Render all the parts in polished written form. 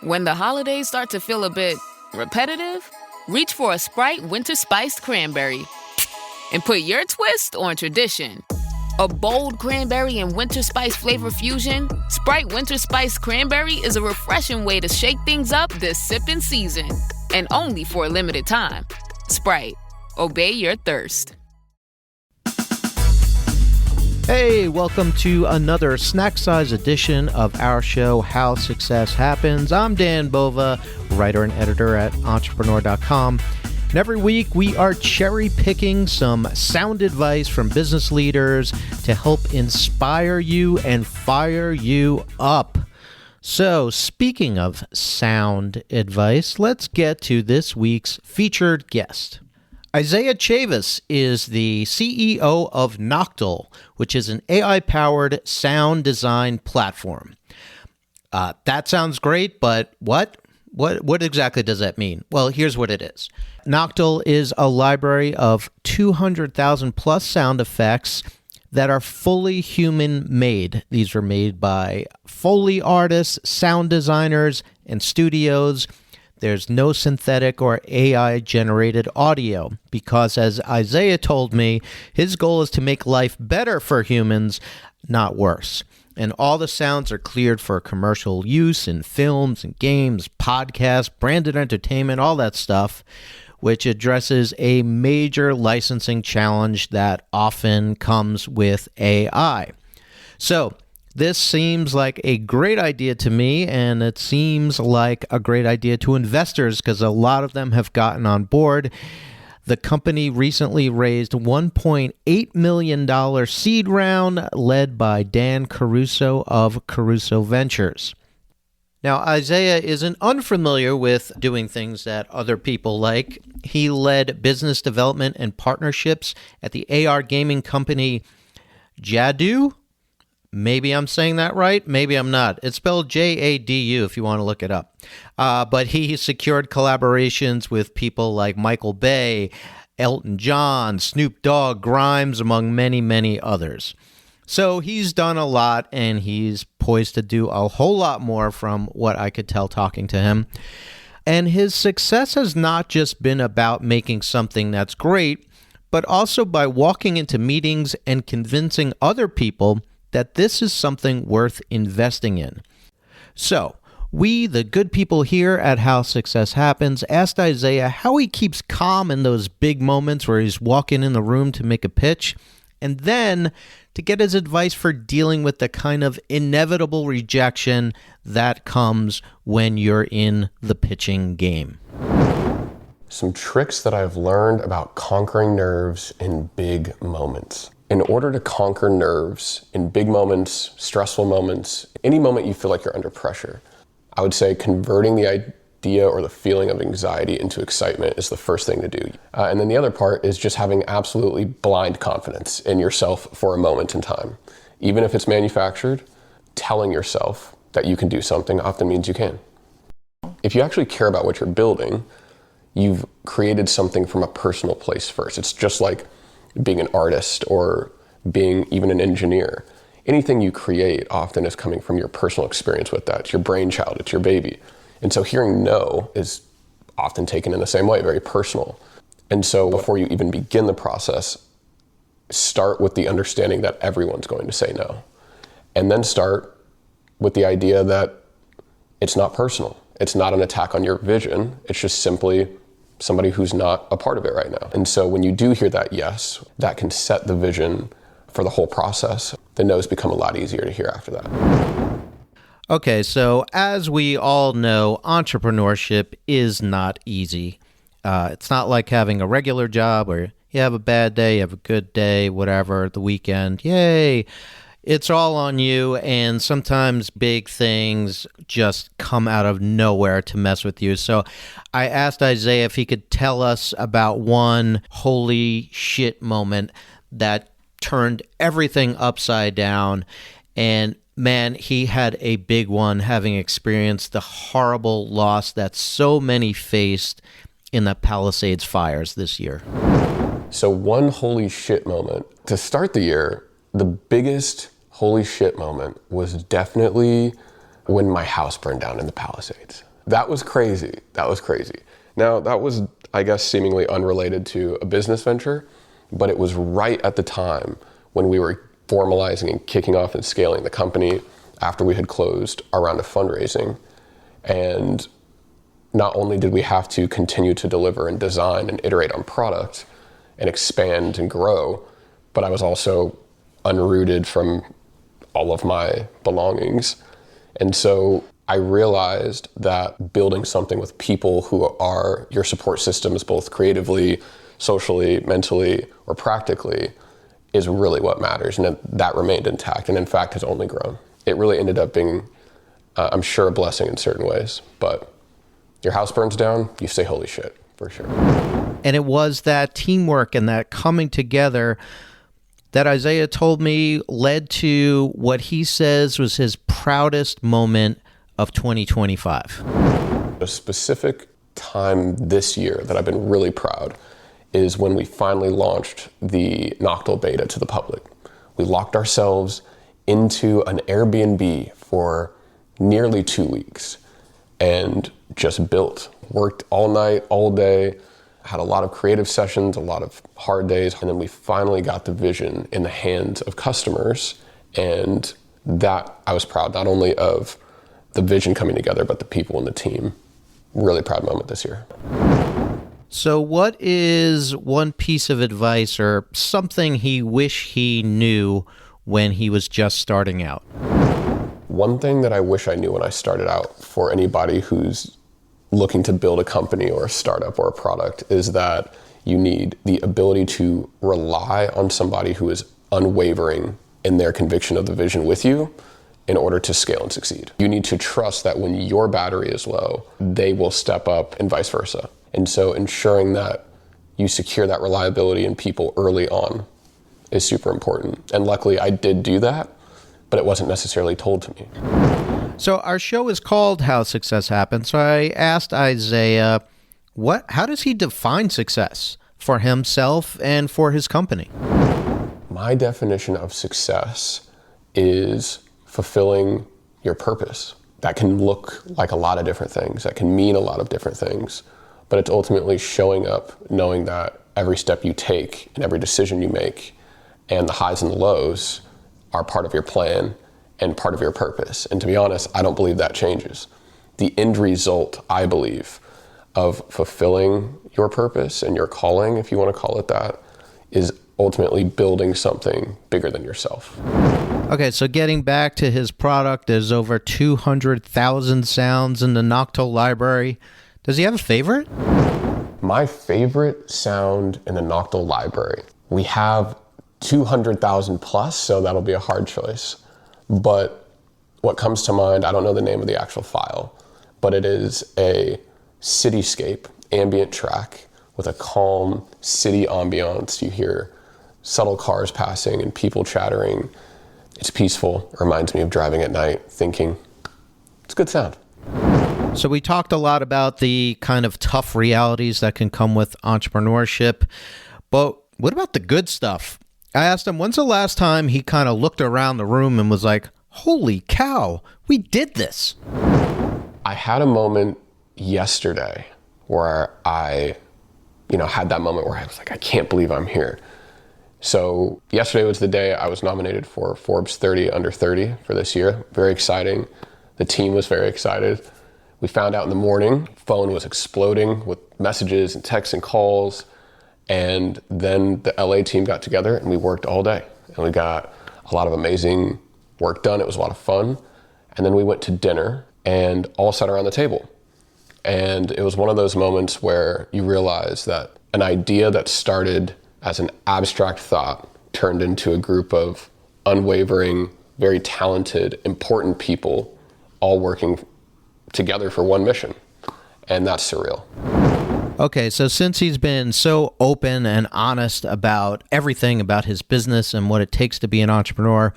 When the holidays start to feel a bit repetitive, reach for a Sprite Winter Spiced Cranberry and put your twist on tradition. A bold cranberry and winter spice flavor fusion, Sprite Winter Spiced Cranberry is a refreshing way to shake things up this sipping season. And only for a limited time. Sprite, obey your thirst. Hey, welcome to another snack-size edition of our show, How Success Happens. I'm Dan Bova, writer and editor at entrepreneur.com. And every week, we are cherry-picking some sound advice from business leaders to help inspire you and fire you up. So, speaking of sound advice, let's get to this week's featured guest. Isaiah Chavous is the CEO of Noctal, which is an AI-powered sound design platform. That sounds great, but what? What exactly does that mean? Well, here's what it is. Noctal is a library of 200,000 plus sound effects that are fully human-made. These are made by Foley artists, sound designers, and studios. There's no synthetic or AI-generated audio because, as Isaiah told me, his goal is to make life better for humans, not worse. And all the sounds are cleared for commercial use in films and games, podcasts, branded entertainment, all that stuff, which addresses a major licensing challenge that often comes with AI. So, this seems like a great idea to me, and it seems like a great idea to investors because a lot of them have gotten on board. The company recently raised $1.8 million seed round led by Dan Caruso of Caruso Ventures. Now, Isaiah isn't unfamiliar with doing things that other people like. He led business development and partnerships at the AR gaming company Jadu. Maybe I'm saying that right. Maybe I'm not. It's spelled Jadu if you want to look it up. But he secured collaborations with people like Michael Bay, Elton John, Snoop Dogg, Grimes, among many, many others. So he's done a lot, and he's poised to do a whole lot more from what I could tell talking to him. And his success has not just been about making something that's great, but also by walking into meetings and convincing other people that this is something worth investing in. So, we, the good people here at How Success Happens, asked Isaiah how he keeps calm in those big moments where he's walking in the room to make a pitch, and then to get his advice for dealing with the kind of inevitable rejection that comes when you're in the pitching game. Some tricks that I've learned about conquering nerves in big moments. In order to conquer nerves in big moments, stressful moments, any moment you feel like you're under pressure, I would say converting the idea or the feeling of anxiety into excitement is the first thing to do. And then the other part is just having absolutely blind confidence in yourself for a moment in time. Even if it's manufactured, telling yourself that you can do something often means you can. If you actually care about what you're building, you've created something from a personal place first. It's just like being an artist or being even an engineer. Anything you create often is coming from your personal experience with that. It's your brainchild, it's your baby. And so hearing no is often taken in the same way, very personal. And so before you even begin the process, start with the understanding that everyone's going to say no. And then start with the idea that it's not personal. It's not an attack on your vision. It's just simply somebody who's not a part of it right now. And so when you do hear that yes, that can set the vision for the whole process. The no's become a lot easier to hear after that. Okay, so as we all know, entrepreneurship is not easy. It's not like having a regular job where you have a bad day, you have a good day, whatever, the weekend, yay. It's all on you, and sometimes big things just come out of nowhere to mess with you. So I asked Isaiah if he could tell us about one holy shit moment that turned everything upside down. And man, he had a big one, having experienced the horrible loss that so many faced in the Palisades fires this year. So one holy shit moment. To start the year, the biggest holy shit moment was definitely when my house burned down in the Palisades. That was crazy. Now, that was, I guess, seemingly unrelated to a business venture, but it was right at the time when we were formalizing and kicking off and scaling the company after we had closed our round of fundraising. And not only did we have to continue to deliver and design and iterate on product and expand and grow, but I was also unrooted from all of my belongings. And so I realized that building something with people who are your support systems, both creatively, socially, mentally, or practically, is really what matters. And that remained intact, and in fact has only grown. It really ended up being, I'm sure, a blessing in certain ways, but your house burns down, you say holy shit, for sure. And it was that teamwork and that coming together that Isaiah told me led to what he says was his proudest moment of 2025. A specific time this year that I've been really proud is when we finally launched the Noctal beta to the public. We locked ourselves into an Airbnb for nearly 2 weeks and just worked all night, all day, had a lot of creative sessions, a lot of hard days, and then we finally got the vision in the hands of customers. And that I was proud not only of the vision coming together, but the people and the team. Really proud moment this year. So what is one piece of advice or something he wish he knew when he was just starting out? One thing that I wish I knew when I started out, for anybody who's looking to build a company or a startup or a product, is that you need the ability to rely on somebody who is unwavering in their conviction of the vision with you in order to scale and succeed. You need to trust that when your battery is low, they will step up and vice versa. And so ensuring that you secure that reliability in people early on is super important. And luckily I did do that, but it wasn't necessarily told to me. So our show is called How Success Happens. So I asked Isaiah, how does he define success for himself and for his company? My definition of success is fulfilling your purpose. That can look like a lot of different things. That can mean a lot of different things. But it's ultimately showing up, knowing that every step you take and every decision you make and the highs and the lows are part of your plan and part of your purpose. And to be honest, I don't believe that changes. The end result, I believe, of fulfilling your purpose and your calling, if you want to call it that, is ultimately building something bigger than yourself. Okay, so getting back to his product, there's over 200,000 sounds in the Noctal library. Does he have a favorite? My favorite sound in the Noctal library, we have 200,000 plus, so that'll be a hard choice. But what comes to mind, I don't know the name of the actual file, but it is a cityscape ambient track with a calm city ambiance. You hear subtle cars passing and people chattering. It's peaceful. It reminds me of driving at night, thinking. It's a good sound. So we talked a lot about the kind of tough realities that can come with entrepreneurship, but what about the good stuff? I asked him, when's the last time he kind of looked around the room and was like, holy cow, we did this? I had a moment yesterday where I had that moment where I was like, I can't believe I'm here. So yesterday was the day I was nominated for Forbes 30 Under 30 for this year. Very exciting. The team was very excited. We found out in the morning, phone was exploding with messages and texts and calls. And then the LA team got together and we worked all day. And we got a lot of amazing work done. It was a lot of fun. And then we went to dinner and all sat around the table. And it was one of those moments where you realize that an idea that started as an abstract thought turned into a group of unwavering, very talented, important people all working together for one mission. And that's surreal. Okay, so since he's been so open and honest about everything about his business and what it takes to be an entrepreneur,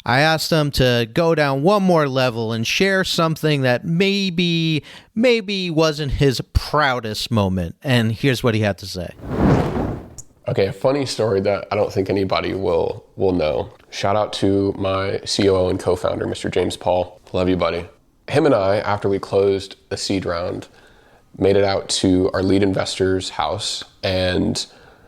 I asked him to go down one more level and share something that maybe wasn't his proudest moment. And here's what he had to say. Okay, a funny story that I don't think anybody will know. Shout out to my COO and co-founder, Mr. James Paul. Love you, buddy. Him and I, after we closed the seed round, made it out to our lead investor's house, and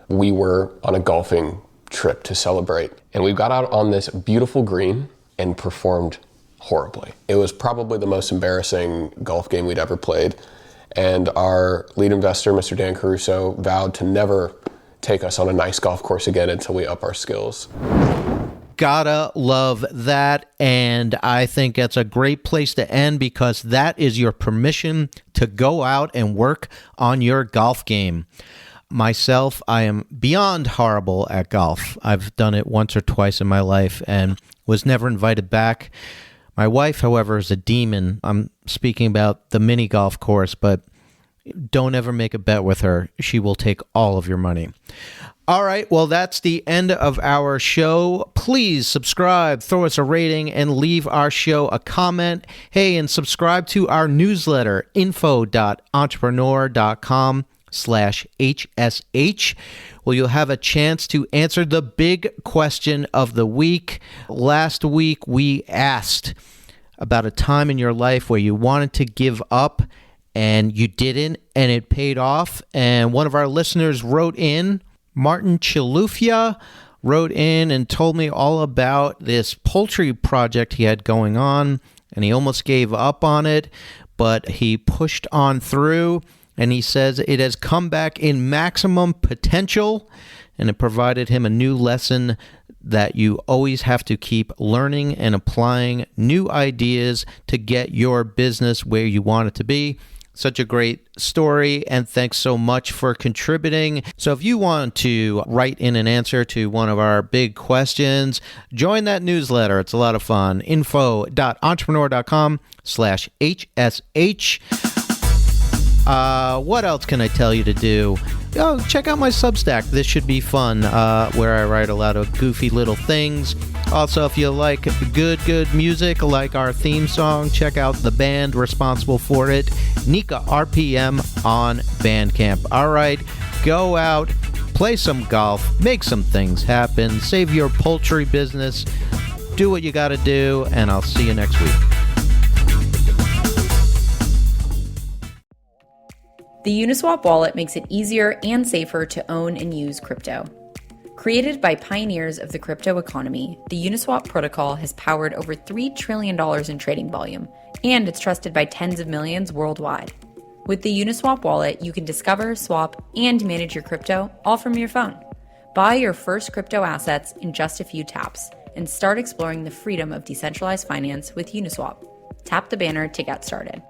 we were on a golfing trip to celebrate. And we got out on this beautiful green and performed horribly. It was probably the most embarrassing golf game we'd ever played. And our lead investor, Mr. Dan Caruso, vowed to never take us on a nice golf course again until we up our skills. Gotta love that. And I think that's a great place to end, because that is your permission to go out and work on your golf game. Myself, I am beyond horrible at golf. I've done it once or twice in my life and was never invited back. My wife, however, is a demon. I'm speaking about the mini golf course, but don't ever make a bet with her. She will take all of your money. All right, well, that's the end of our show. Please subscribe, throw us a rating, and leave our show a comment. Hey, and subscribe to our newsletter, info.entrepreneur.com/HSH, where you'll have a chance to answer the big question of the week. Last week, we asked about a time in your life where you wanted to give up and you didn't, and it paid off. And one of our listeners wrote in, Martin Chilufia, wrote in and told me all about this poultry project he had going on, and he almost gave up on it, but he pushed on through, and he says it has come back in maximum potential, and it provided him a new lesson that you always have to keep learning and applying new ideas to get your business where you want it to be. Such a great story, and thanks so much for contributing. So if you want to write in an answer to one of our big questions, join that newsletter. It's a lot of fun. info.entrepreneur.com/HSH. What else can I tell you to do? Oh, check out my Substack. This should be fun, where I write a lot of goofy little things. Also, if you like good music, like our theme song, check out the band responsible for it, Nika RPM, on Bandcamp. All right, go out, play some golf, make some things happen, save your poultry business, do what you got to do, and I'll see you next week. The Uniswap wallet makes it easier and safer to own and use crypto. Created by pioneers of the crypto economy, the Uniswap protocol has powered over $3 trillion in trading volume, and it's trusted by tens of millions worldwide. With the Uniswap wallet, you can discover, swap, and manage your crypto all from your phone. Buy your first crypto assets in just a few taps and start exploring the freedom of decentralized finance with Uniswap. Tap the banner to get started.